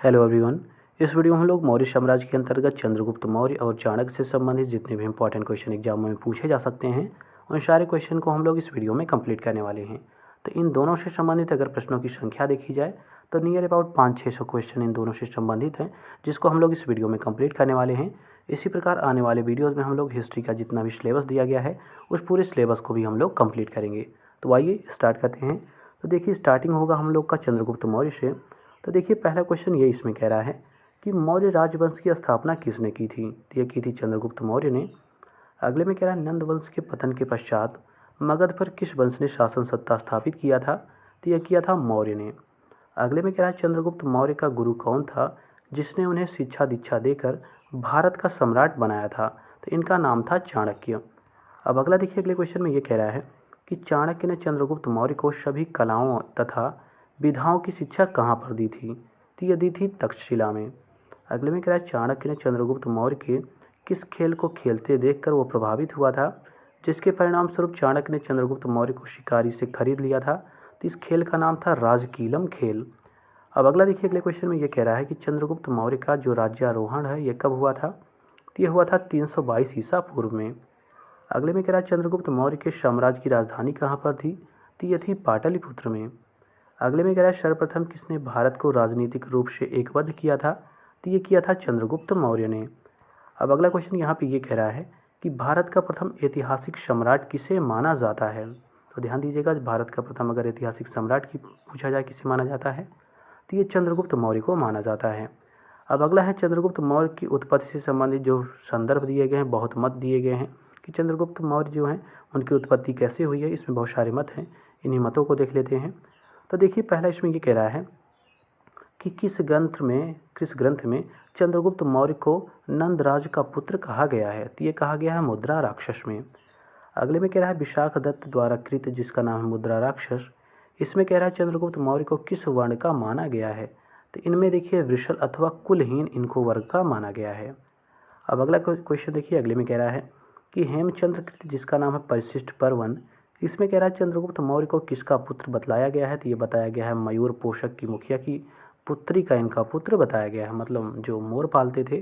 Hello everyone. इस video में हम लोग मौर्य साम्राज्य के अंतर्गत चंद्रगुप्त मौर्य और चाणक्य से संबंधित जितने भी इंपॉर्टेंट क्वेश्चन एग्जाम में पूछे जा सकते हैं उन सारे क्वेश्चन को हम लोग इस वीडियो में कंप्लीट करने वाले हैं। तो इन दोनों से संबंधित अगर प्रश्नों की संख्या देखी जाए तो नियर अबाउट 500-600 क्वेश्चन इन दोनों से संबंधित हैं, जिसको हम लोग इस वीडियो में कंप्लीट करने वाले हैं। इसी प्रकार आने वाले वीडियोज़ में हम लोग हिस्ट्री का जितना भी सिलेबस दिया गया है उस पूरे सिलेबस को भी हम लोग कंप्लीट करेंगे। तो आइए स्टार्ट करते हैं। तो देखिए, स्टार्टिंग होगा हम लोग का चंद्रगुप्त मौर्य से। तो देखिए, पहला क्वेश्चन ये इसमें कह रहा है कि मौर्य राजवंश की स्थापना किसने की थी। तो ये की थी चंद्रगुप्त मौर्य ने। अगले में कह रहा है नंद वंश के पतन के पश्चात मगध पर किस वंश ने शासन सत्ता स्थापित किया था। तो यह किया था मौर्य ने। अगले में कह रहा है चंद्रगुप्त मौर्य का गुरु कौन था जिसने उन्हें शिक्षा दीक्षा देकर भारत का सम्राट बनाया था। तो इनका नाम था चाणक्य। अब अगला देखिए, अगले क्वेश्चन में ये कह रहा है कि चाणक्य ने चंद्रगुप्त मौर्य को सभी कलाओं तथा विधाओं की शिक्षा कहाँ पर दी थी। तो यह दी थी तक्षशिला में। अगले में कह रहा है चाणक्य ने चंद्रगुप्त मौर्य के किस खेल को खेलते देखकर वो प्रभावित हुआ था, जिसके परिणाम स्वरूप चाणक्य ने चंद्रगुप्त मौर्य को शिकारी से खरीद लिया था। तो इस खेल का नाम था राजकीलम खेल। अब अगला देखिए, अगले क्वेश्चन में ये कह रहा है कि चंद्रगुप्त मौर्य का जो राज्यारोहण है ये कब हुआ था। तो ये हुआ था 322 ईसा पूर्व में। अगले में कह रहा है चंद्रगुप्त मौर्य के साम्राज्य की राजधानी कहाँ पर थी। तो ये थी पाटलिपुत्र में। अगले में कह रहा है सर्वप्रथम किसने भारत को राजनीतिक रूप से एकबद्ध किया था। तो ये किया था चंद्रगुप्त मौर्य ने। अब अगला क्वेश्चन यहाँ पे ये कह रहा है कि भारत का प्रथम ऐतिहासिक सम्राट किसे माना जाता है। तो ध्यान दीजिएगा, भारत का प्रथम अगर ऐतिहासिक सम्राट की पूछा जाए किसे माना जाता है तो ये चंद्रगुप्त मौर्य को माना जाता है। अब अगला है चंद्रगुप्त मौर्य की उत्पत्ति से संबंधित जो संदर्भ दिए गए हैं, बहुत मत दिए गए हैं कि चंद्रगुप्त मौर्य जो हैं उनकी उत्पत्ति कैसे हुई है। इसमें बहुत सारे मत हैं, इन्हीं मतों को देख लेते हैं। तो देखिए, पहला इसमें ये कह रहा है कि किस ग्रंथ में चंद्रगुप्त मौर्य को नंदराज का पुत्र कहा गया है। तो ये कहा गया है मुद्रा राक्षस में। अगले में कह रहा है विशाख दत्त द्वारा कृत जिसका नाम है मुद्रा राक्षस, इसमें कह रहा है चंद्रगुप्त मौर्य को किस वर्ण का माना गया है। तो इनमें देखिए वृषल अथवा कुलहीन इनको वर्ग का माना गया है। अब अगला क्वेश्चन देखिए, अगले में कह रहा है कि हेमचंद्र कृत जिसका नाम है परिशिष्ट पर्वन, इसमें कह रहा है चंद्रगुप्त मौर्य को किसका पुत्र बतलाया गया है। तो ये बताया गया है मयूर पोषक की मुखिया की पुत्री का इनका पुत्र बताया गया है। मतलब जो मोर पालते थे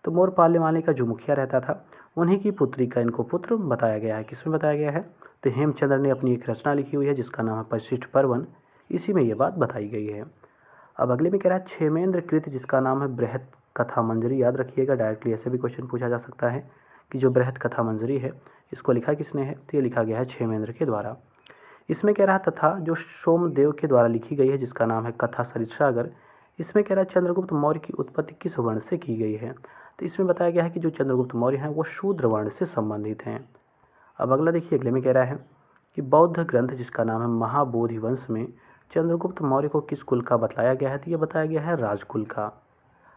तो मोर पालने वाले का जो मुखिया रहता था उन्हीं की पुत्री का इनको पुत्र बताया गया है। किसमें बताया गया है। तो हेमचंद्र ने अपनी एक रचना लिखी हुई है जिसका नाम है परिशिष्ट पर्वन, इसी में ये बात बताई गई है। अब अगले में कह रहा है क्षेमेंद्र कृत जिसका नाम है बृहत कथा मंजरी। याद रखिएगा, डायरेक्टली ऐसे भी क्वेश्चन पूछा जा सकता है कि जो बृहत कथा मंजरी है इसको लिखा किसने है। तो ये लिखा गया है क्षेमेंद्र के द्वारा। इसमें कह रहा तथा जो सोमदेव के द्वारा लिखी गई है जिसका नाम है कथा सरित्सागर, इसमें कह रहा है चंद्रगुप्त मौर्य की उत्पत्ति किस वर्ण से की गई है। तो इसमें बताया गया है कि जो चंद्रगुप्त मौर्य हैं वो शूद्र वर्ण से संबंधित हैं। अब अगला देखिए, अगले में कह रहा है कि बौद्ध ग्रंथ जिसका नाम है महाबोधि वंश में चंद्रगुप्त मौर्य को किस कुल का बतलाया गया है। तो ये बताया गया है राजकुल का।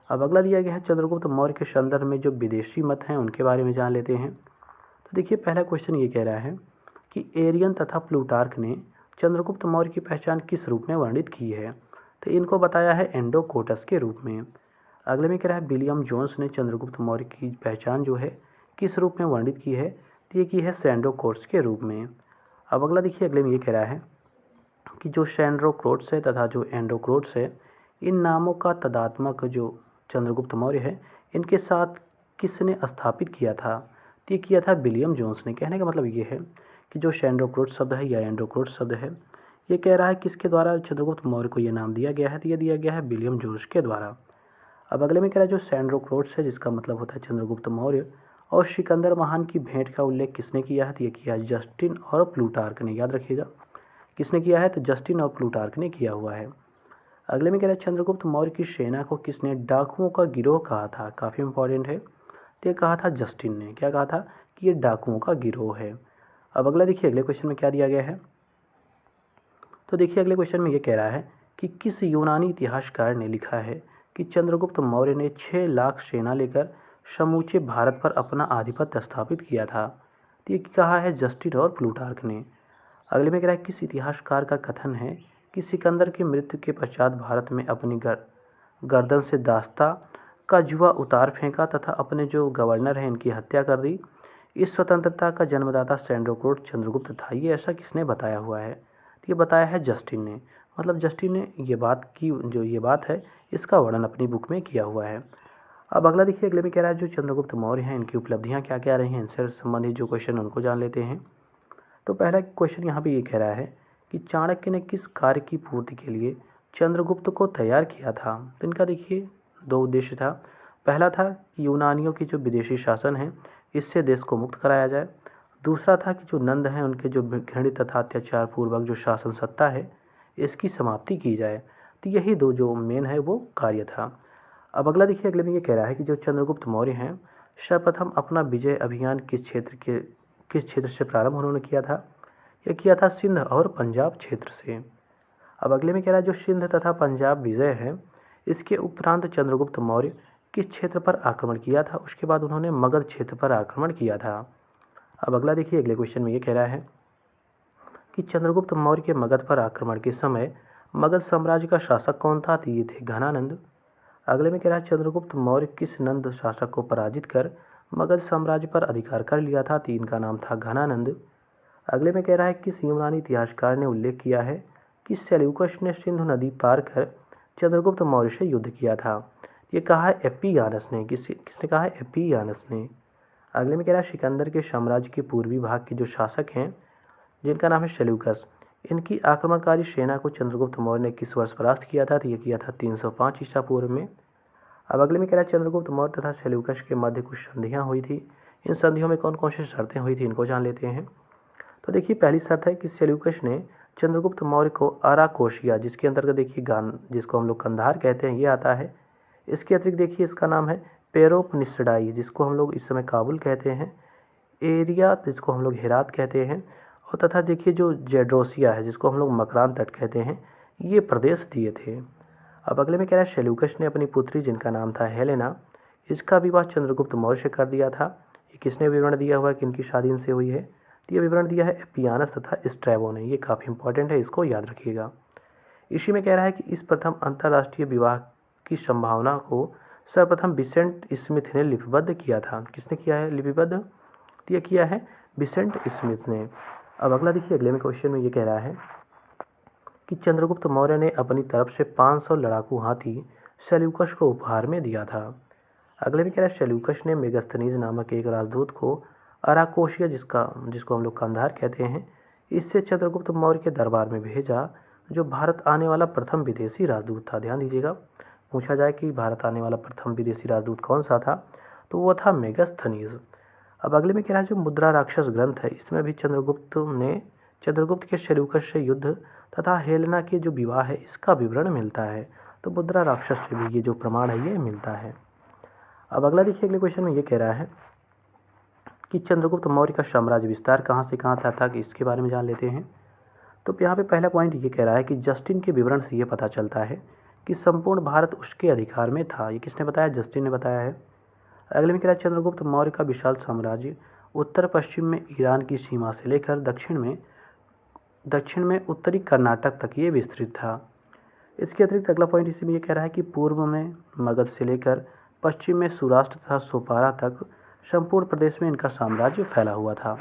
अब अगला दिया गया है चंद्रगुप्त मौर्य के संदर्भ में जो विदेशी मत हैं उनके बारे में जान लेते हैं। तो देखिए, पहला क्वेश्चन ये कह रहा है कि एरियन तथा प्लूटार्क ने चंद्रगुप्त मौर्य की पहचान किस रूप में वर्णित की है। तो इनको बताया है एंडोकोटस के रूप में। अगले में कह रहा है विलियम जोन्स ने चंद्रगुप्त मौर्य की पहचान जो है किस रूप में वर्णित की है। तो ये की है सैंडोकोट्स के रूप में। अब अगला देखिए, अगले में ये कह रहा है कि जो सैंड्रोक्रोट्स है तथा जो एंडोक्रोट्स है इन नामों का तदात्मक जो चंद्रगुप्त मौर्य है इनके साथ किसने स्थापित किया था। तो ये किया था विलियम जोन्स ने। कहने का मतलब ये है कि जो सैंड्रोक्रोट शब्द है या एंडोक्रोट शब्द है ये कह रहा है किसके द्वारा चंद्रगुप्त मौर्य को ये नाम दिया गया है। तो ये दिया गया है विलियम जोन्स के द्वारा। अब अगले में कह रहा है जो सैंड्रोक्रोट्स है जिसका मतलब होता है चंद्रगुप्त मौर्य और सिकंदर महान की भेंट का उल्लेख किसने किया है। तो ये किया है जस्टिन और प्लूटार्क ने। याद रखिएगा किसने किया है, तो जस्टिन और प्लूटार्क ने किया हुआ है। अगले में कह रहा है चंद्रगुप्त मौर्य की सेना को किसने डाकुओं का गिरोह कहा था। काफ़ी इंपॉर्टेंट है। तो ये कहा था जस्टिन ने। क्या कहा था कि ये डाकुओं का गिरोह है। अब अगला देखिए, अगले क्वेश्चन में क्या दिया गया है। तो देखिए, अगले क्वेश्चन में ये कह रहा है कि किस यूनानी इतिहासकार ने लिखा है कि चंद्रगुप्त मौर्य ने 6 लाख सेना लेकर समूचे भारत पर अपना आधिपत्य स्थापित किया था। तो ये कहा है जस्टिन और प्लूटार्क ने। अगले में कह रहा है किस इतिहासकार का कथन है कि सिकंदर की मृत्यु के पश्चात भारत में अपनी गर्दन से दास्ता का जुआ उतार फेंका तथा अपने जो गवर्नर हैं इनकी हत्या कर दी। इस स्वतंत्रता का जन्मदाता सैंड्रोक्रोट चंद्रगुप्त था। ये ऐसा किसने बताया हुआ है। तो ये बताया है जस्टिन ने। मतलब जस्टिन ने ये बात की, जो ये बात है इसका वर्णन अपनी बुक में किया हुआ है। अब अगला देखिए, अगले में कह रहा है जो चंद्रगुप्त मौर्य हैं इनकी उपलब्धियां क्या क्या रही हैं, इनसे संबंधित जो क्वेश्चन उनको जान लेते हैं। तो पहला क्वेश्चन यहाँ पे ये कह रहा है कि चाणक्य ने किस कार्य की पूर्ति के लिए चंद्रगुप्त को तैयार किया था। तो इनका देखिए दो उद्देश्य था। पहला था कि यूनानियों की जो विदेशी शासन है इससे देश को मुक्त कराया जाए। दूसरा था कि जो नंद हैं उनके जो घृणित तथा अत्याचार पूर्वक जो शासन सत्ता है इसकी समाप्ति की जाए। तो यही दो जो मेन है वो कार्य था। अब अगला देखिए, अगले में ये कह रहा है कि जो चंद्रगुप्त मौर्य हैं सर्वप्रथम अपना विजय अभियान किस क्षेत्र से प्रारंभ उन्होंने किया था। यह किया था सिंध और पंजाब क्षेत्र से। अब अगले में कह रहा है जो सिंध तथा पंजाब विजय है इसके उपरांत चंद्रगुप्त मौर्य किस क्षेत्र पर आक्रमण किया था। उसके बाद उन्होंने मगध क्षेत्र पर आक्रमण किया था। अब अगला देखिए, अगले क्वेश्चन में ये कह रहा है कि चंद्रगुप्त मौर्य के मगध पर आक्रमण के समय मगध साम्राज्य का शासक कौन था। तो ये थे घनानंद। अगले में कह रहा है चंद्रगुप्त मौर्य किस नंद शासक को पराजित कर मगध साम्राज्य पर अधिकार कर लिया था। तो इनका नाम था घनानंद। अगले में कह रहा है किस यूनानी इतिहासकार ने उल्लेख किया है कि सेल्यूकस ने सिंधु नदी पार कर चंद्रगुप्त मौर्य से युद्ध किया था। ये कहा है एपियानस ने। किसने कहा है? एपियानस ने। अगले में कह रहा है सिकंदर के साम्राज्य के पूर्वी भाग के जो शासक हैं जिनका नाम है सेल्यूकस, इनकी आक्रमणकारी सेना को चंद्रगुप्त मौर्य ने किस वर्ष परास्त किया था। तो ये किया था 305 ईसा पूर्व में। अब अगले में कह रहा है चंद्रगुप्त मौर्य तथा सेल्यूकस के मध्य कुछ संधियां हुई थी। इन संधियों में कौन कौन सी शर्तें हुई थी इनको जान लेते हैं। तो देखिए पहली शर्त है कि सेल्यूकस ने चंद्रगुप्त मौर्य को अराकोशिया, जिसके अंतर्गत देखिए जिसको हम लोग कंधार कहते हैं, ये आता है। इसके अतिरिक्त देखिए इसका नाम है पेरोपनिसडाई, जिसको हम लोग इस समय काबुल कहते हैं, एरिया जिसको हम लोग हेरात कहते हैं, और तथा देखिए जो जेड्रोसिया है जिसको हम लोग मकरान तट कहते हैं, ये प्रदेश दिए थे। अब अगले में कह रहा है सेल्यूकस ने अपनी पुत्री जिनका नाम था हेलेना, इसका विवाह चंद्रगुप्त मौर्य से कर दिया था। ये किसने विवरण दिया हुआ है कि इनकी शादी इनसे हुई है। तो ये विवरण दिया है एपियानस तथा स्ट्रैबो ने। ये काफ़ी इंपॉर्टेंट है, इसको याद रखिएगा। इसी में कह रहा है कि इस प्रथम अंतर्राष्ट्रीय विवाह की संभावना को सर्वप्रथम विसेंट स्मिथ ने लिपिबद्ध किया था। किसने किया है लिपिबद्ध? तो ये किया है विसेंट स्मिथ ने। अब अगला देखिए, अगले में क्वेश्चन में ये कह रहा है कि चंद्रगुप्त मौर्य ने अपनी तरफ से 500 लड़ाकू हाथी सेल्यूकस को उपहार में दिया था। अगले में कह रहा है सेल्यूकस ने मेगास्थनीज नामक एक राजदूत को अराकोशिया, जिसको हम लोग कंधार कहते हैं, इससे चंद्रगुप्त मौर्य के दरबार में भेजा, जो भारत आने वाला प्रथम विदेशी राजदूत था। ध्यान दीजिएगा, पूछा जाए कि भारत आने वाला प्रथम विदेशी राजदूत कौन सा था, तो वो था मेगास्थनीज। अब अगले में कह रहा है जो मुद्रा राक्षस ग्रंथ है इसमें भी चंद्रगुप्त के सेल्यूकस से युद्ध तथा हेलेना के जो विवाह है इसका विवरण मिलता है। तो मुद्रा राक्षस से भी ये जो प्रमाण है ये मिलता है। अब अगला देखिए, अगले क्वेश्चन में ये कह रहा है कि चंद्रगुप्त मौर्य का साम्राज्य विस्तार कहाँ से कहाँ था कि इसके बारे में जान लेते हैं। तो यहाँ पे पहला पॉइंट ये कह रहा है कि जस्टिन के विवरण से ये पता चलता है कि संपूर्ण भारत उसके अधिकार में था। ये किसने बताया? जस्टिन ने बताया है। अगले में कह रहा है चंद्रगुप्त मौर्य का विशाल साम्राज्य उत्तर पश्चिम में ईरान की सीमा से लेकर दक्षिण में उत्तरी कर्नाटक तक ये विस्तृत था। इसके अतिरिक्त अगला पॉइंट इसमें ये कह रहा है कि पूर्व में मगध से लेकर पश्चिम में सौराष्ट्र तथा सोपारा तक संपूर्ण प्रदेश में इनका साम्राज्य फैला हुआ था।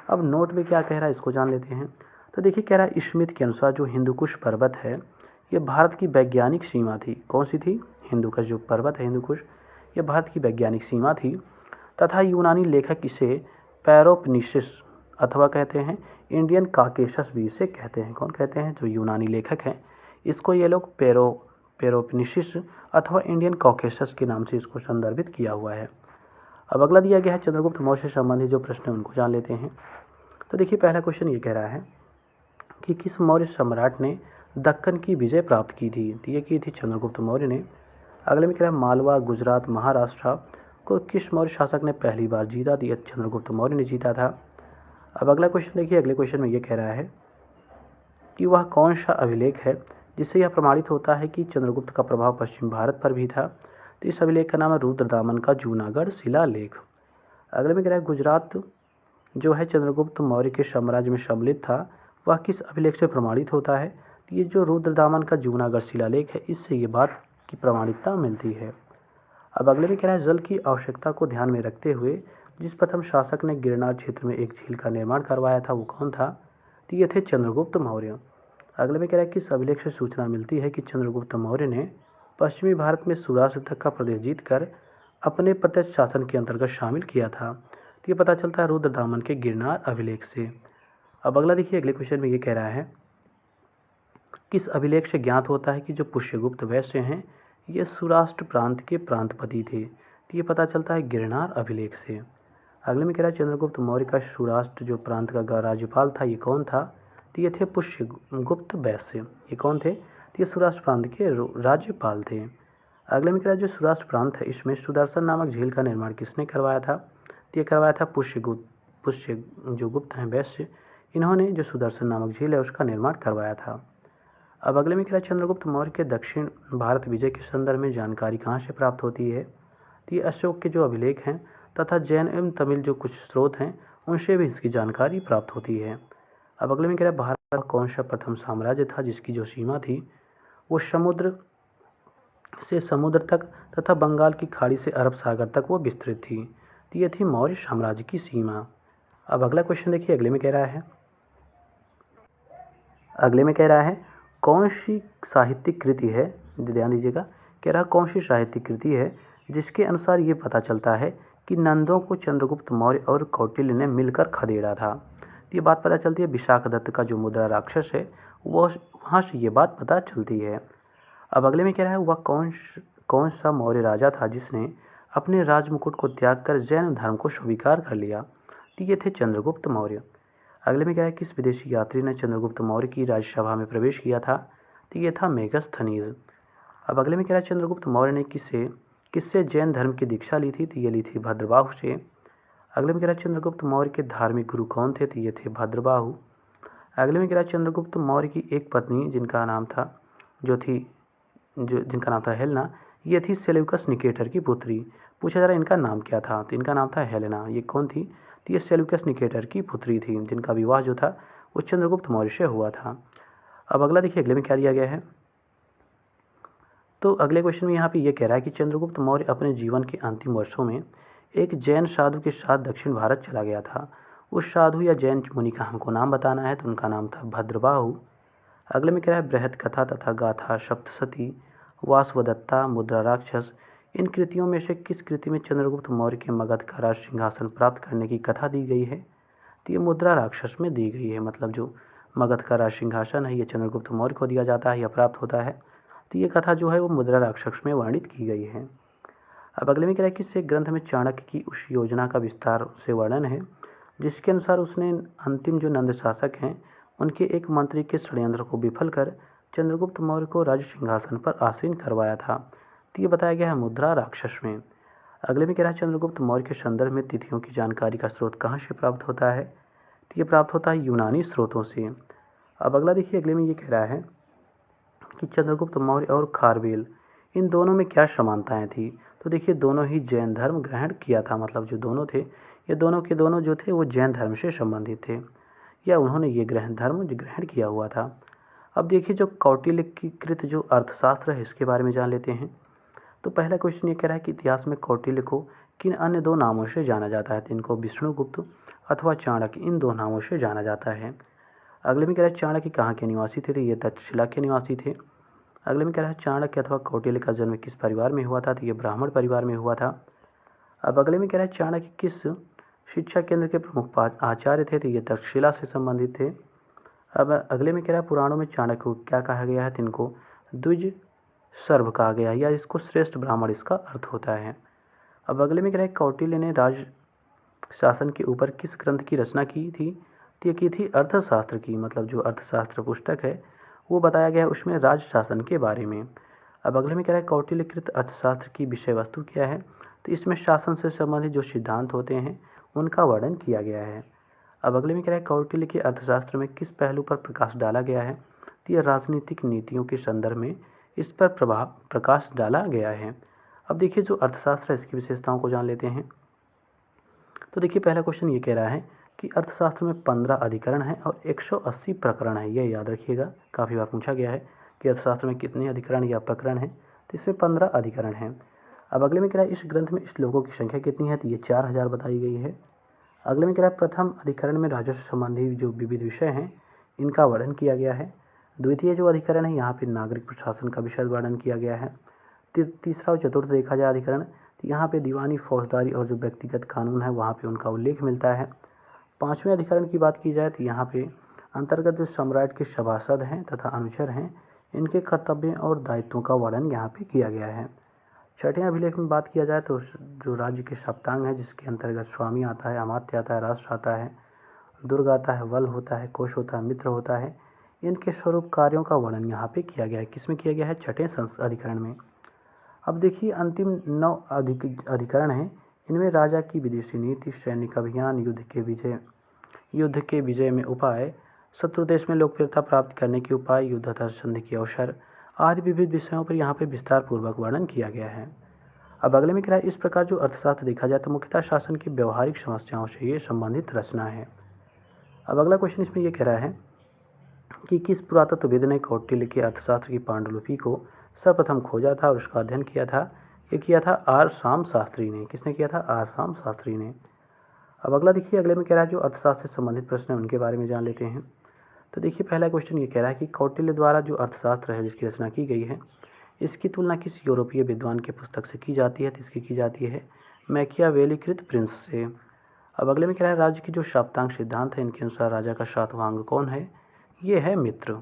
अब नोट में क्या कह रहा है इसको जान लेते हैं। तो देखिए कह रहा है स्मिथ के अनुसार जो हिंदुकुश पर्वत है ये भारत की वैज्ञानिक सीमा थी। कौन सी थी? हिंदुकुश जो पर्वत है हिंदुकुश, ये भारत की वैज्ञानिक सीमा थी तथा यूनानी लेखक इसे पैरोपनिशिस अथवा कहते हैं इंडियन काकेशस भी इसे कहते हैं। कौन कहते हैं? जो यूनानी लेखक हैं इसको ये लोग पेरोपनिशिस अथवा इंडियन कॉकेशस के नाम से इसको संदर्भित किया हुआ है। अब अगला दिया गया है चंद्रगुप्त मौर्य से संबंधित जो प्रश्न है उनको जान लेते हैं। तो देखिए पहला क्वेश्चन ये कह रहा है कि किस मौर्य सम्राट ने दक्कन की विजय प्राप्त की थी। तो ये की थी चंद्रगुप्त मौर्य ने। अगले में कह रहा है मालवा, गुजरात, महाराष्ट्र को किस मौर्य शासक ने पहली बार जीता। तो चंद्रगुप्त मौर्य ने जीता था। अब अगला क्वेश्चन देखिए, अगले क्वेश्चन में ये कह रहा है कि वह कौन सा अभिलेख है जिससे यह प्रमाणित होता है कि चंद्रगुप्त का प्रभाव पश्चिम भारत पर भी था। तो इस अभिलेख का नाम है रुद्रदामन का जूनागढ़ शिलालेख। अगले में कह रहा है गुजरात जो है चंद्रगुप्त मौर्य के साम्राज्य में सम्मिलित था, वह किस अभिलेख से प्रमाणित होता है। तो ये जो रुद्रदामन का जूनागढ़ शिलालेख है इससे ये बात की प्रमाणिकता मिलती है। अब अगले में कह रहा है जल की आवश्यकता को ध्यान में रखते हुए जिस प्रथम शासक ने गिरनार क्षेत्र में एक झील का निर्माण करवाया था वो कौन था। तो ये थे चंद्रगुप्त मौर्य। अगले में कह रहा है किस अभिलेख से सूचना मिलती है कि चंद्रगुप्त मौर्य ने पश्चिमी भारत में सौराष्ट्र तक का प्रदेश जीतकर अपने प्रत्यक्ष शासन के अंतर्गत शामिल किया था। तो ये पता चलता है रुद्रदामन के गिरनार अभिलेख से। अब अगला देखिए, अगले क्वेश्चन में ये कह रहा है किस अभिलेख से ज्ञात होता है कि जो पुष्यगुप्त वैश्य हैं ये सौराष्ट्र प्रांत के प्रांतपति थे। तो ये पता चलता है गिरनार अभिलेख से। अगले में कह रहा है चंद्रगुप्त मौर्य का सौराष्ट्र जो प्रांत का राज्यपाल था ये कौन था। तो ये थे पुष्यगुप्त वैश्य। ये कौन थे? तो ये सौराष्ट्र प्रांत के राज्यपाल थे। अगले में कह रहा है जो सौराष्ट्र प्रांत है इसमें सुदर्शन नामक झील का निर्माण किसने करवाया था। तो ये करवाया था पुष्य जो गुप्त हैं वैश्य, इन्होंने जो सुदर्शन नामक झील है उसका निर्माण करवाया था। अब अगले में कह रहा है चंद्रगुप्त मौर्य के दक्षिण भारत विजय के संदर्भ में जानकारी कहाँ से प्राप्त होती है। तो ये अशोक के जो अभिलेख हैं तथा जैन एवं तमिल जो कुछ स्रोत हैं उनसे भी इसकी जानकारी प्राप्त होती है। अब अगले में कह रहा है भारत का कौन सा प्रथम साम्राज्य था जिसकी जो सीमा थी वो समुद्र से समुद्र तक तथा बंगाल की खाड़ी से अरब सागर तक वो विस्तृत थी। तो ये थी मौर्य साम्राज्य की सीमा। अब अगला क्वेश्चन देखिए, अगले में कह रहा है कौन सी साहित्यिक कृति है, ध्यान दीजिएगा, कह रहा कौन सी साहित्यिक कृति है जिसके अनुसार ये पता चलता है कि नंदों को चंद्रगुप्त मौर्य और कौटिल्य ने मिलकर खदेड़ा था। तो ये बात पता चलती है विशाख दत्त का जो मुद्रा राक्षस है वो वहाँ से ये बात पता चलती है। अब अगले में कह रहा है वह कौन सा मौर्य राजा था जिसने अपने राजमुकुट को त्याग कर जैन धर्म को स्वीकार कर लिया। तो ये थे चंद्रगुप्त मौर्य। अगले में क्या है किस विदेशी यात्री ने चंद्रगुप्त मौर्य की राज्यसभा में प्रवेश किया था। तो ये था मेगस्थनीज। अब अगले में क्या है चंद्रगुप्त मौर्य ने किससे जैन धर्म की दीक्षा ली थी। तो ये ली थी भद्रबाहु से। अगले में कह रहा है चंद्रगुप्त मौर्य के धार्मिक गुरु कौन थे। तो ये थे भद्रबाहु। अगले में कह रहा है चंद्रगुप्त मौर्य की एक पत्नी जिनका नाम था हेलेना, ये थी सेल्यूकस निकेटर की पुत्री। पूछा जा रहा है इनका नाम क्या था। तो इनका नाम था हेलेना। ये कौन थी। तो ये सेल्यूकस निकेटर की पुत्री थी जिनका विवाह जो था वो चंद्रगुप्त मौर्य से हुआ था। अब अगला देखिए, अगले में क्या दिया गया है। तो अगले क्वेश्चन में यहाँ पे ये कह रहा है कि चंद्रगुप्त मौर्य अपने जीवन के अंतिम वर्षों में एक जैन साधु के साथ दक्षिण भारत चला गया था। उस साधु या जैन मुनि का हमको नाम बताना है। तो उनका नाम था भद्रबाहु। अगले में कह रहा है बृहद कथा तथा गाथा, सप्तशती, वासवदत्ता, मुद्रा राक्षस, इन कृतियों में से किस कृति में चंद्रगुप्त मौर्य के मगध का राज सिंहासन प्राप्त करने की कथा दी गई है। तो ये मुद्रा राक्षस में दी गई है। मतलब जो मगध का राज सिंहासन है ये चंद्रगुप्त मौर्य को दिया जाता है या प्राप्त होता है। तो ये कथा जो है वो मुद्रा राक्षस में वर्णित की गई है। अब अगले में कह रहा है किस ग्रंथ में चाणक्य की उस योजना का विस्तार से वर्णन है जिसके अनुसार उसने अंतिम जो नंद शासक हैं उनके एक मंत्री के षड्यंत्र को विफल कर चंद्रगुप्त मौर्य को राज सिंहासन पर आसीन करवाया था। तो ये बताया गया है मुद्रा राक्षस में। अगले में कह रहा है चंद्रगुप्त मौर्य के संदर्भ में तिथियों की जानकारी का स्रोत कहाँ से प्राप्त होता है। तो ये प्राप्त होता है यूनानी स्रोतों से। अब अगला देखिए, अगले में ये कह रहा है कि चंद्रगुप्त मौर्य और खारवेल इन दोनों में क्या समानताएं थी। तो देखिए दोनों ही जैन धर्म ग्रहण किया था। मतलब जो दोनों थे ये दोनों के दोनों जो थे वो जैन धर्म से संबंधित थे या उन्होंने ये धर्म ग्रहण किया हुआ था। अब देखिए जो कौटिल्य की कृत जो अर्थशास्त्र है इसके बारे में जान लेते हैं। तो पहला क्वेश्चन ये कह रहा है कि इतिहास में कौटिल्य को किन अन्य दो नामों से जाना जाता है। तो इनको विष्णुगुप्त अथवा चाणक्य इन दो नामों से जाना जाता है। अगले में कह रहा है चाणक्य कहाँ के निवासी थे। तो ये तक्षशिला के निवासी थे। अगले में कह रहा है चाणक्य अथवा कौटिल्य का जन्म किस परिवार में हुआ था। तो ये ब्राह्मण परिवार में हुआ था। अब अगले में कह रहा है चाणक्य किस शिक्षा केंद्र के प्रमुख आचार्य थे। तो ये तक्षशिला से संबंधित थे। अब अगले में कह रहा है पुराणों में चाणक्य को क्या कहा गया है। तो इनको द्विज सर्व कहा गया है या इसको श्रेष्ठ ब्राह्मण इसका अर्थ होता है। अब अगले में कह रहा है कौटिल्य ने राज शासन के ऊपर किस ग्रंथ की रचना की थी। तो ये की थी अर्थशास्त्र की। मतलब जो अर्थशास्त्र पुस्तक है वो बताया गया है उसमें राज शासन के बारे में। अब अगले में कह रहा है कौटिल्यकृत अर्थशास्त्र की विषय वस्तु क्या है। तो इसमें शासन से संबंधित जो सिद्धांत होते हैं उनका वर्णन किया गया है। अब अगले में कह रहा है कौटिल्य के अर्थशास्त्र में किस पहलू पर प्रकाश डाला गया है। तो ये राजनीतिक नीतियों के संदर्भ में इस पर प्रकाश डाला गया है। अब देखिए जो अर्थशास्त्र है इसकी विशेषताओं को जान लेते हैं। तो देखिए पहला क्वेश्चन ये कह रहा है कि अर्थशास्त्र में 15 अधिकरण हैं और 180 प्रकरण है। यह याद रखिएगा, काफ़ी बार पूछा गया है कि अर्थशास्त्र में कितने अधिकरण या प्रकरण हैं। तो इसमें 15 अधिकरण हैं। अब अगले में कह रहा है इस ग्रंथ में श्लोकों की संख्या कितनी है। तो ये 4000 बताई गई है। अगले में कह रहा है प्रथम अधिकरण में राजस्व संबंधी जो विविध विषय हैं इनका वर्णन किया गया है। द्वितीय जो अधिकरण है यहाँ पे नागरिक प्रशासन का विशद वर्णन किया गया है। तीसरा और चतुर्थ देखा जाए अधिकरण तो यहाँ पे दीवानी, फौजदारी और जो व्यक्तिगत कानून है वहाँ पे उनका उल्लेख मिलता है। पांचवें अधिकरण की बात की जाए तो यहाँ पे अंतर्गत जो सम्राट के सभासद हैं तथा अनुचर हैं इनके कर्तव्यों और दायित्वों का वर्णन यहाँ पे किया गया है। छठे अभिलेख में बात किया जाए तो जो राज्य के सप्तांग है जिसके अंतर्गत स्वामी आता है, अमात्य आता है, राष्ट्र आता है, दुर्ग आता है, वल होता है, कोश होता है, मित्र होता है, इनके स्वरूप कार्यों का वर्णन यहाँ पे किया गया है। किसमें किया गया है? छठे अधिकरण में। अब देखिए अंतिम 9 अधिकरण हैं। इनमें राजा की विदेशी नीति, सैनिक अभियान, युद्ध के विजय में उपाय, शत्रु देश में लोकप्रियता प्राप्त करने के उपाय, युद्ध तथा संधि के अवसर आदि विविध विषयों पर यहाँ पे विस्तार पूर्वक वर्णन किया गया है। अब अगले में क्या है? इस प्रकार जो अर्थशास्त्र देखा जाए तो मुख्यतः शासन की व्यवहारिक समस्याओं से ये संबंधित रचना है। अब अगला क्वेश्चन इसमें ये कह रहा है कि किस पुरातत्वविद ने कौटिल्य के अर्थशास्त्र की पांडुलिपि को सर्वप्रथम खोजा था और उसका अध्ययन किया था? ये किया था आर शाम शास्त्री ने। किसने किया था? आर शाम शास्त्री ने। अब अगला देखिए, अगले में कह रहा है जो अर्थशास्त्र से संबंधित प्रश्न है उनके बारे में जान लेते हैं। तो देखिए पहला क्वेश्चन ये कह रहा है कि कौटिल्य द्वारा जो अर्थशास्त्र है जिसकी रचना की गई है इसकी तुलना किस यूरोपीय विद्वान की पुस्तक से की जाती है? तो इसकी की जाती है मैकियावेलीकृत प्रिंस से। अब अगले में कह रहा है राज्य की जो सप्तांग सिद्धांत है इनके अनुसार राजा का सातवां अंग कौन है? ये है मित्र।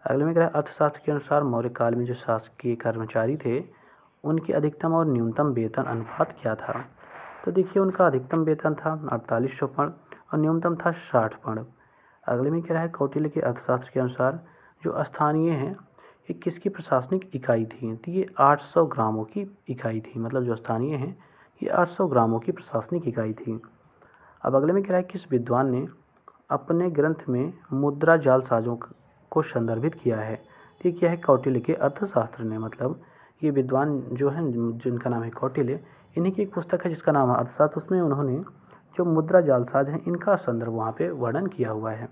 अगले में कह रहा है अर्थशास्त्र के अनुसार मौर्य काल में जो शासकीय कर्मचारी थे उनकी अधिकतम और न्यूनतम वेतन अनुपात क्या था? तो देखिए उनका अधिकतम वेतन था 4800 पर्ण और न्यूनतम था 60 पर्ण। अगले में कह रहा है कौटिल्य के अर्थशास्त्र के अनुसार जो स्थानीय हैं ये किसकी प्रशासनिक इकाई थी? तो ये 800 ग्रामों की इकाई थी। मतलब जो स्थानीय हैं ये 800 ग्रामों की प्रशासनिक इकाई थी। अब अगले में कह रहा है किस विद्वान ने अपने ग्रंथ में मुद्रा जालसाजों को संदर्भित किया है? तो ये क्या है? कौटिल्य के अर्थशास्त्र ने। मतलब ये विद्वान जो है जिनका नाम है कौटिल्य, इन्हीं की एक पुस्तक है जिसका नाम है अर्थशास्त्र। उसमें उन्होंने जो मुद्रा जालसाज हैं इनका संदर्भ वहाँ पे वर्णन किया हुआ है।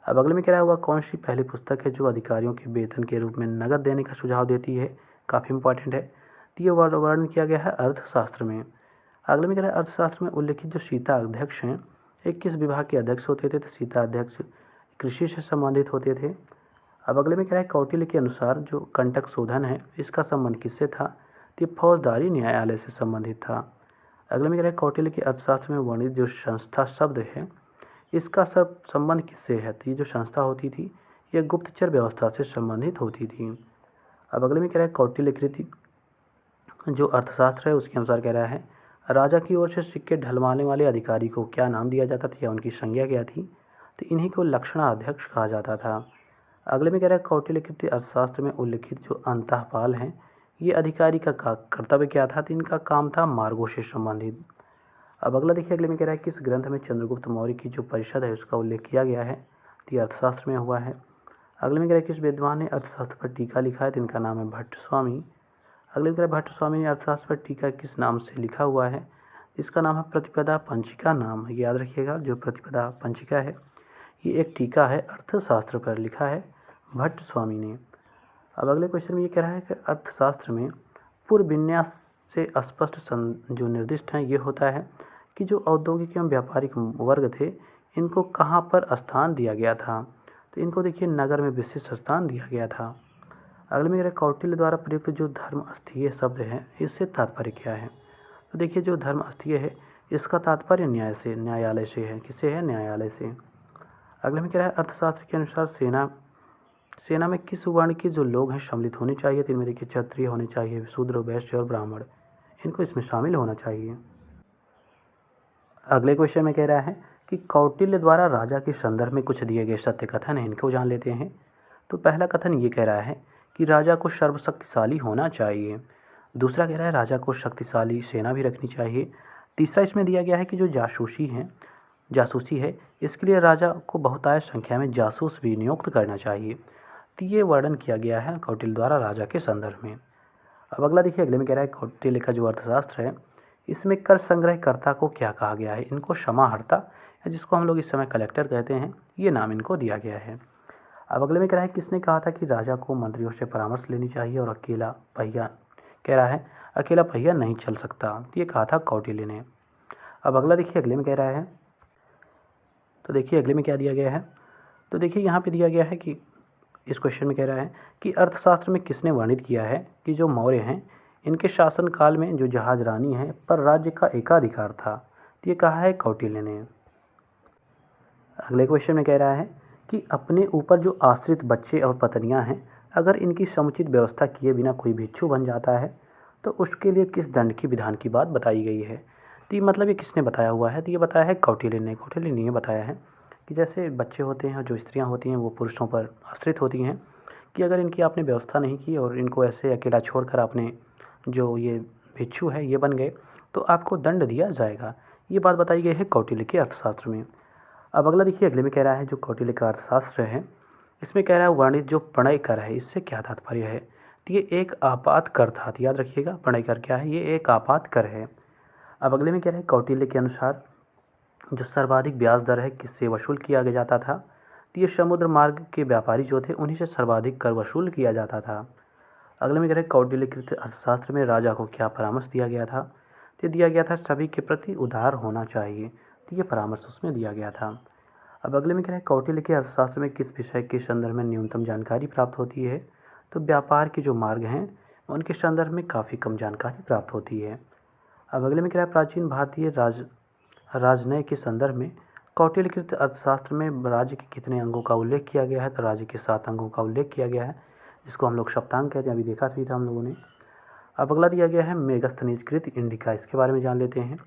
अब अगले में क्या हुआ? कौन सी पहली पुस्तक है जो अधिकारियों के वेतन के रूप में नगद देने का सुझाव देती है? काफ़ी इंपॉर्टेंट है। तो ये वर्णन किया गया है अर्थशास्त्र में। अगले में क्या है? अर्थशास्त्र में उल्लिखित जो सीता अध्यक्ष हैं एक किस विभाग के अध्यक्ष होते थे? तो सीता अध्यक्ष कृषि से संबंधित होते थे। अब अगले में क्या है? कौटिल्य के अनुसार जो कंटक शोधन है इसका संबंध किससे था? तो ये फौजदारी न्यायालय से संबंधित था। अगले में क्या है? कौटिल्य के अर्थशास्त्र में वर्णित जो संस्था शब्द है इसका सब संबंध किससे है? तो ये जो संस्था होती थी यह गुप्तचर व्यवस्था से संबंधित होती थी। अब अगले में कह रहा है कौटिल्य कृति जो अर्थशास्त्र है उसके अनुसार कह रहा है राजा की ओर से सिक्के ढलवाने वाले अधिकारी को क्या नाम दिया जाता था या उनकी संज्ञा क्या थी? तो इन्हीं को लक्षणाध्यक्ष कहा जाता था। अगले में कह रहा है कौटिल्य कृति अर्थशास्त्र में उल्लिखित जो अंतःपाल हैं ये अधिकारी का कर्तव्य क्या था? तो इनका काम था मार्गों से संबंधित। अब अगला देखिए, अगले में कह रहा है किस ग्रंथ में चंद्रगुप्त मौर्य की जो परिषद है उसका उल्लेख किया गया है? तो ये अर्थशास्त्र में हुआ है। अगले में कह रहा है किस विद्वान ने अर्थशास्त्र पर टीका लिखा है? तो इनका नाम है भट्ट स्वामी। अगले में कह रहा है भट्ट स्वामी ने अर्थशास्त्र पर टीका किस नाम से लिखा हुआ है? इसका नाम है प्रतिपदा पंचिका नाम है। याद रखिएगा जो प्रतिपदा पंचिका है ये एक टीका है अर्थशास्त्र पर, लिखा है भट्ट स्वामी ने। अब अगले क्वेश्चन में ये कह रहा है कि अर्थशास्त्र में पूर्व विन्यास से स्पष्ट जो निर्दिष्ट हैं ये होता है कि जो औद्योगिक एवं व्यापारिक वर्ग थे इनको कहाँ पर स्थान दिया गया था? तो इनको देखिए नगर में विशिष्ट स्थान दिया गया था। अगले में कौटिल्य द्वारा प्रयुक्त जो धर्म अस्थीय शब्द है इससे तात्पर्य क्या है? तो देखिए जो धर्म अस्थीय है इसका तात्पर्य न्यायालय से है। किससे है? न्यायालय से। अगले में क्या है? अर्थशास्त्र के अनुसार सेना में किस वर्ण के जो लोग हैं सम्मिलित होने चाहिए? तो इनमें देखिए क्षत्रिय होने चाहिए, शूद्र, वैश्य और ब्राह्मण, इनको इसमें शामिल होना चाहिए। अगले क्वेश्चन में कह रहा है कि कौटिल्य द्वारा राजा के संदर्भ में कुछ दिए गए सत्य कथन हैं, इनको जान लेते हैं। तो पहला कथन ये कह रहा है कि राजा को सर्वशक्तिशाली होना चाहिए। दूसरा कह रहा है राजा को शक्तिशाली सेना भी रखनी चाहिए। तीसरा इसमें दिया गया है कि जो जासूसी है इसके लिए राजा को बहुतायत संख्या में जासूस भी नियुक्त करना चाहिए। तो ये वर्णन किया गया है कौटिल्य द्वारा राजा के संदर्भ में। अब अगला देखिए, अगले में कह रहा है कौटिल्य का जो अर्थशास्त्र है इसमें कर संग्रहकर्ता को क्या कहा गया है? इनको समाहर्ता या जिसको हम लोग इस समय कलेक्टर कहते हैं ये नाम इनको दिया गया है। अब अगले में कह रहा है किसने कहा था कि राजा को मंत्रियों से परामर्श लेनी चाहिए और अकेला पहिया नहीं चल सकता? ये कहा था कौटिल्य ने। अब अगला देखिए, अगले में कह रहा है तो देखिए अगले में क्या दिया गया है? तो देखिए यहाँ पे दिया गया है कि इस क्वेश्चन में कह रहा है कि अर्थशास्त्र में किसने वर्णित किया है कि जो मौर्य हैं इनके शासनकाल में जो जहाज रानी है पर राज्य का एकाधिकार था। तो ये कहा है कौटिल्य ने। अगले क्वेश्चन में कह रहा है कि अपने ऊपर जो आश्रित बच्चे और पत्नियां हैं अगर इनकी समुचित व्यवस्था किए बिना कोई भिक्षु बन जाता है तो उसके लिए किस दंड की विधान की बात बताई गई है। तो ये मतलब ये किसने बताया हुआ है, तो ये बताया है कौटिल्य ने। कौटिल्य ने ये बताया है कि जैसे बच्चे होते हैं, जो स्त्रियां होती हैं वो पुरुषों पर आश्रित होती हैं, कि अगर इनकी आपने व्यवस्था नहीं की और इनको ऐसे अकेला छोड़कर आपने जो ये भिक्षु है ये बन गए तो आपको दंड दिया जाएगा। ये बात बताई गई है कौटिल्य के अर्थशास्त्र में। अब अगला देखिए, अगले में कह रहा है जो कौटिल्य का अर्थशास्त्र है इसमें कह रहा है वर्णित जो प्रणय कर है इससे क्या तात्पर्य है। तो ये एक आपात कर था। तो याद रखिएगा प्रणय कर क्या है, ये एक आपात कर है। अब अगले में कह रहा है कौटिल्य के अनुसार जो सर्वाधिक ब्याज दर है किससे वसूल किया जाता था। तो ये समुद्र मार्ग के व्यापारी जो थे उन्हीं से सर्वाधिक कर वसूल किया जाता था। अगले में कह रहे हैं कौटिल्यकृत अर्थशास्त्र में राजा को क्या परामर्श दिया गया था। तो दिया गया था सभी के प्रति उदार होना चाहिए। तो ये परामर्श उसमें दिया गया था। अब अगले में कह रहे हैं कौटिल्य के अर्थशास्त्र में किस विषय के संदर्भ में न्यूनतम जानकारी प्राप्त होती है। तो व्यापार के जो मार्ग हैं उनके संदर्भ में काफ़ी कम जानकारी प्राप्त होती है। अब अगले में कह रहा है प्राचीन भारतीय राजनय के संदर्भ में कौटिल्यकृत अर्थशास्त्र में राज्य के कितने अंगों का उल्लेख किया गया है। तो राज्य के 7 अंगों का उल्लेख किया गया है जिसको हम लोग सप्तांग कहते हैं, अभी देखा भी था हम लोगों ने। अब अगला दिया गया है मेगास्थनीजकृत इंडिका, इसके बारे में जान लेते हैं।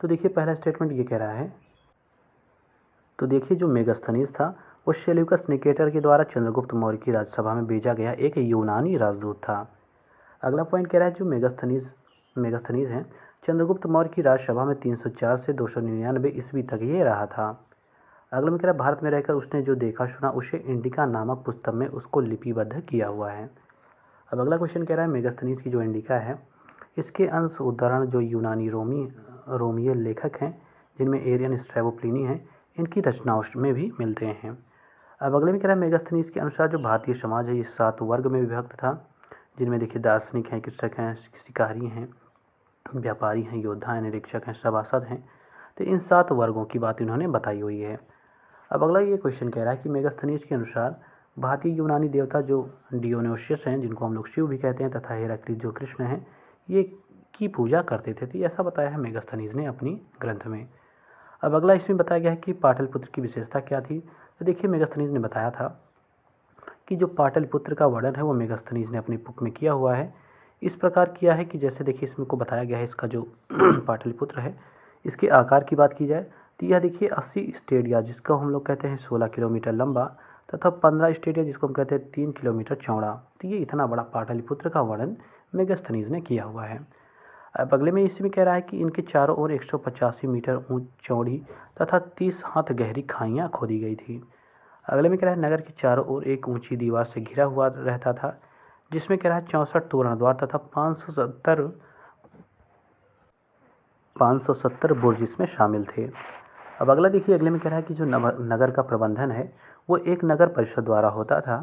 तो देखिए पहला स्टेटमेंट ये कह रहा है, तो देखिए जो मेगास्थनीज था वो सेल्यूकस निकेटर के द्वारा चंद्रगुप्त मौर्य की राज्यसभा में भेजा गया एक यूनानी राजदूत था। अगला पॉइंट कह रहा है जो मेगास्थनीज हैं चंद्रगुप्त मौर्य की राज्यसभा में 304 से 299 ईस्वी तक ये रहा था। अगला में कह रहा है भारत में रहकर उसने जो देखा सुना उसे इंडिका नामक पुस्तक में उसको लिपिबद्ध किया हुआ है। अब अगला क्वेश्चन कह रहा है मेगास्थनीज की जो इंडिका है इसके अंश उदाहरण जो यूनानी रोमीय लेखक हैं जिनमें एरियन, स्ट्रैबो, प्लिनी हैं इनकी रचनाओं में भी मिलते हैं। अब अगले में कह रहा है मेगास्थनीज के अनुसार जो भारतीय समाज है ये 7 वर्ग में विभक्त था जिनमें देखिए दार्शनिक हैं, कृषक हैं, शिकारी हैं, व्यापारी हैं, योद्धा हैं, निरीक्षक हैं, सभासद हैं। तो इन 7 वर्गों की बात इन्होंने बताई हुई है। अब अगला ये क्वेश्चन कह रहा है कि मेगास्थनीज के अनुसार भारतीय यूनानी देवता जो डियोनिसियस हैं जिनको हम लोग शिव भी कहते हैं तथा हेराक्लिस जो कृष्ण हैं ये की पूजा करते थे। तो ऐसा बताया है मेगास्थनीज ने अपनी ग्रंथ में। अब अगला इसमें बताया गया है कि पाटलिपुत्र की विशेषता क्या थी। तो देखिए मेगास्थनीज ने बताया था कि जो पाटलिपुत्र का वर्णन है वो मेगास्थनीज ने अपनी बुक में किया हुआ है। इस प्रकार किया है कि जैसे देखिए इसमें को बताया गया है इसका जो पाटलिपुत्र है इसके आकार की बात की जाए तो यह देखिए 80 स्टेडिया जिसको हम लोग कहते हैं 16 किलोमीटर लंबा तथा 15 स्टेडिया जिसको हम कहते हैं 3 किलोमीटर चौड़ा। तो ये इतना बड़ा पाटलिपुत्र का वर्णन मेगास्थनीज ने किया हुआ है। अब अगले में इसमें कह रहा है कि इनके चारों ओर 185 मीटर चौड़ी तथा 30 हाथ गहरी खाइयाँ खोदी गई थी। अगले में कह रहा है नगर के चारों ओर एक ऊंची दीवार से घिरा हुआ रहता था जिसमें कह रहा है 64 तोरण द्वार तथा 570 बुर्ज इसमें शामिल थे। अब अगला देखिए, अगले में कह रहा है कि जो नगर का प्रबंधन है वो एक नगर परिषद द्वारा होता था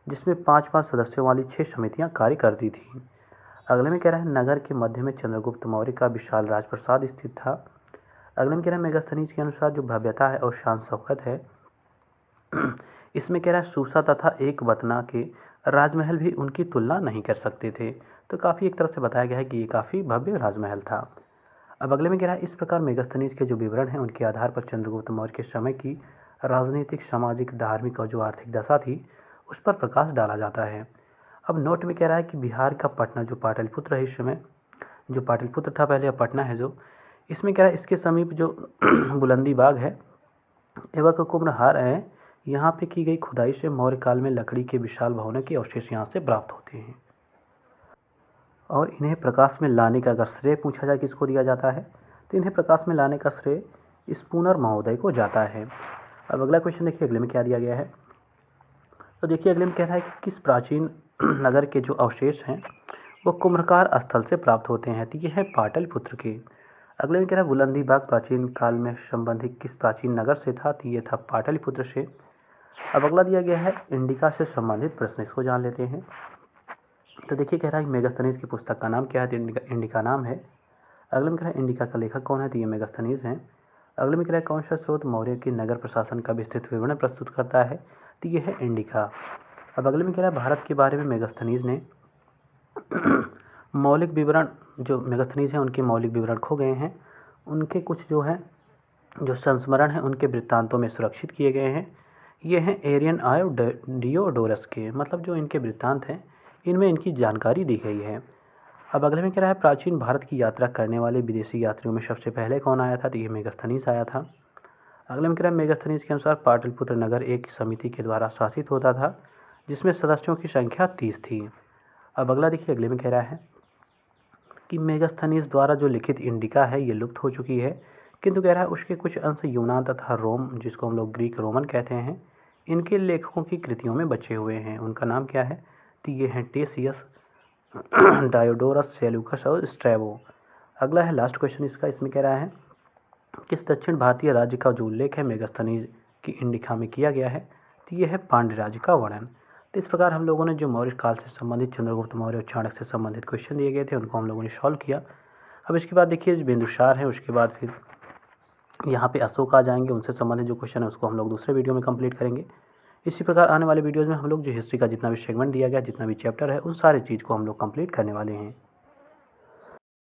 जिसमें 5-5 सदस्यों वाली 6 समितियां कार्य करती थी। अगले में कह रहा है नगर के मध्य में चंद्रगुप्त मौर्य का विशाल राजप्रसाद स्थित था। अगले में कह रहा है मेगास्थनीज के अनुसार जो भव्यता है और शान शौकत है इसमें कह रहा है सूसा तथा एक वतना के राजमहल भी उनकी तुलना नहीं कर सकते थे। तो काफ़ी एक तरह से बताया गया है कि ये काफ़ी भव्य राजमहल था। अब अगले में कह रहा है इस प्रकार मेगास्थनीज के जो विवरण हैं उनके आधार पर चंद्रगुप्त मौर्य के समय की राजनीतिक, सामाजिक, धार्मिक और जो आर्थिक दशा थी उस पर प्रकाश डाला जाता है। अब नोट में कह रहा है कि बिहार का पटना जो पाटलिपुत्र है इस समय जो पाटलिपुत्र था पहले अब पटना है जो इसमें कह रहा है इसके समीप जो बुलंदी बाग है एवं कुम्भहार है यहाँ पे की गई खुदाई से मौर्य काल में लकड़ी के विशाल भवनों के अवशेष यहाँ से प्राप्त होते हैं और इन्हें प्रकाश में लाने का अगर श्रेय पूछा जाए किसको दिया जाता है तो इन्हें प्रकाश में लाने का श्रेय स्पूनर महोदय को जाता है। अब अगला क्वेश्चन देखिए अगले में क्या दिया गया है। तो देखिए अगले में कह रहा है कि किस प्राचीन नगर के जो अवशेष हैं वो कुम्भकार स्थल से प्राप्त होते हैं। तो ये है पाटलिपुत्र के। अगले में कह रहा है बुलंदी बाग प्राचीन काल में संबंधित किस प्राचीन नगर से था। तो ये था पाटलिपुत्र से। अब अगला दिया गया है इंडिका से संबंधित प्रश्न, इसको जान लेते हैं। तो देखिए कह रहा है मेगास्थनीज की पुस्तक का नाम क्या है। तो इंडिका नाम है। अगले में कह रहा है इंडिका का लेखक कौन है। तो ये मेगास्थनीज हैं। अगले में कह रहा है कौन सा स्रोत मौर्य के नगर प्रशासन का विस्तृत विवरण प्रस्तुत करता है। तो ये है इंडिका। अब अगले में कह रहा है भारत के बारे में मेगास्थनीज ने मौलिक विवरण, जो मेगास्थनीज हैं उनके मौलिक विवरण खो गए हैं, उनके कुछ जो है जो संस्मरण हैं उनके वृत्तांतों में सुरक्षित किए गए हैं। ये हैं एरियन आयो डियोडोरस के, मतलब जो इनके वृत्तांत हैं इनमें इनकी जानकारी दी गई है। अब अगले में कह रहा है प्राचीन भारत की यात्रा करने वाले विदेशी यात्रियों में सबसे पहले कौन आया था, तो ये मेगास्थनीज आया था। अगले में कह रहा है मेगास्थनीज के अनुसार पाटलिपुत्र नगर एक समिति के द्वारा शासित होता था जिसमें सदस्यों की संख्या 30 थी। अब अगला देखिए, अगले में कह रहा है कि मेगास्थनीज द्वारा जो लिखित इंडिका है ये लुप्त हो चुकी है, किंतु कह रहा है उसके कुछ अंश यूनान तथा रोम, जिसको हम लोग ग्रीक रोमन कहते हैं, इनके लेखकों की कृतियों में बचे हुए हैं। उनका नाम क्या है, तो ये हैं टेसियस, डायोडोरस, सेल्यूकस और स्ट्रैबो। अगला है लास्ट क्वेश्चन इसका, इसमें कह रहा है किस दक्षिण भारतीय राज्य का जो उल्लेख है मेगास्थनीज की इंडिका में किया गया है, तो ये है पांड्य राज्य का वर्णन। तो इस प्रकार हम लोगों ने जो मौर्य काल से संबंधित, चंद्रगुप्त मौर्य और चाणक्य से संबंधित क्वेश्चन दिए गए थे उनको हम लोगों ने सॉल्व किया। अब इसके बाद देखिए बिंदुसार है, उसके बाद फिर यहाँ पे अशोक आ जाएंगे, उनसे संबंधित जो क्वेश्चन है उसको हम लोग दूसरे वीडियो में कंप्लीट करेंगे। इसी प्रकार आने वाले वीडियोज़ में हम लोग जो हिस्ट्री का जितना भी सेगमेंट दिया गया, जितना भी चैप्टर है, उन सारे चीज़ को हम लोग कंप्लीट करने वाले हैं।